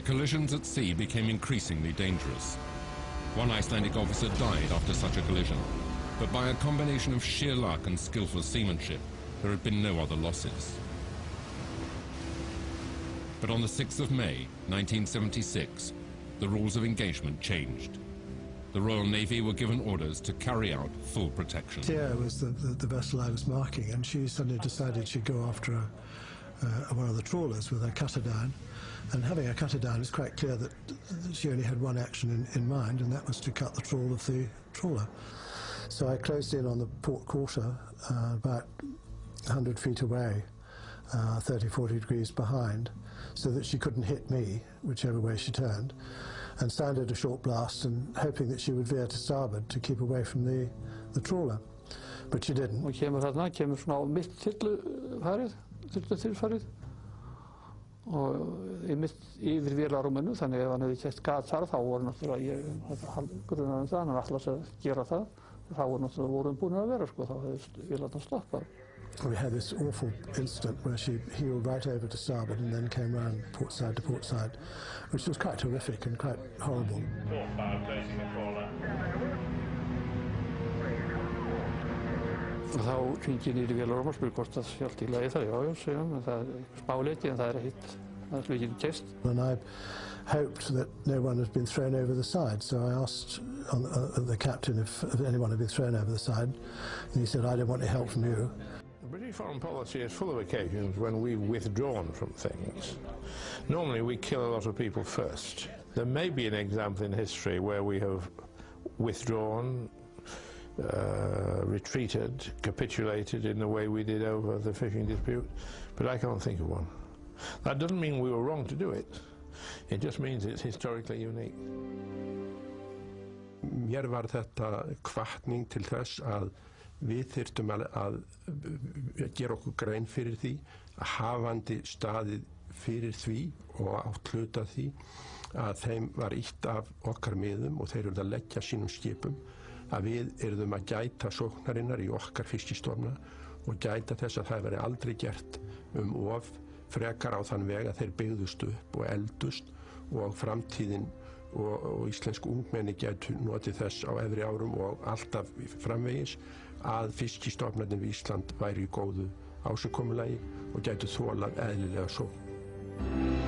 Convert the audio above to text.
The collisions at sea became increasingly dangerous. One Icelandic officer died after such a collision, but by a combination of sheer luck and skillful seamanship, there had been no other losses. But on the 6th of May, 1976, the rules of engagement changed. The Royal Navy were given orders to carry out full protection. Thea was the vessel I was marking, and she suddenly decided she'd go after one of the trawlers with her cutter down. And having a cutter down, it's quite clear that she only had one action in mind, and that was to cut the trawl of the trawler. So I closed in on the port quarter, about 100 feet away, 30, 40 degrees behind, so that she couldn't hit me, whichever way she turned, and sounded a short blast and hoping that she would veer to starboard to keep away from the trawler. But she didn't. Og kemur svona á mitt þyrlutilfarið og yfir vélarrúminu, þannig ef hann hefði keypt gat þar þá voru náttúrulega grunaði það, hann ætlaði að gera það, þá voru búin að vera sko, þá hefði vélarnar stoppað. We had this awful incident where she heeled right over to starboard and then came round port side to port side, which was quite horrific and quite horrible. Og þá hringi ég niður í vélarrúm og spyr hvort það sé allt í lagi það, já, segjum, en það spáleiki, en það ekkert, það ekki keypt. And I hoped that no one had been thrown over the side, so I asked the captain if anyone had been thrown over the side, and he said, I don't want any help from you. British foreign policy is full of occasions when we've withdrawn from things. Normally we kill a lot of people first. There may be an example in history where we have withdrawn, retreated, capitulated in the way we did over the fishing dispute, but I can't think of one. That doesn't mean we were wrong to do it. It just means it's historically unique. Mér var þetta hvatning til þess að við þyrftum að gera okkur grein fyrir því að hafandi staðið fyrir því og átt hluta því að þeim var ýtt af okkar miðum og þeir eru að leggja sínum skipum, að við yrðum að gæta sóknarinnar í okkar fiskistofna og gæta þess að það veri aldrei gert of frekar á þann veg að þeir byggðust upp og eldust og framtíðin og íslensk ungmenni gætu notið þess á efri árum og alltaf framvegis að fiskistofnarnir við Ísland væri í góðu ásigkomulagi og gætu þolað eðlilega sókn.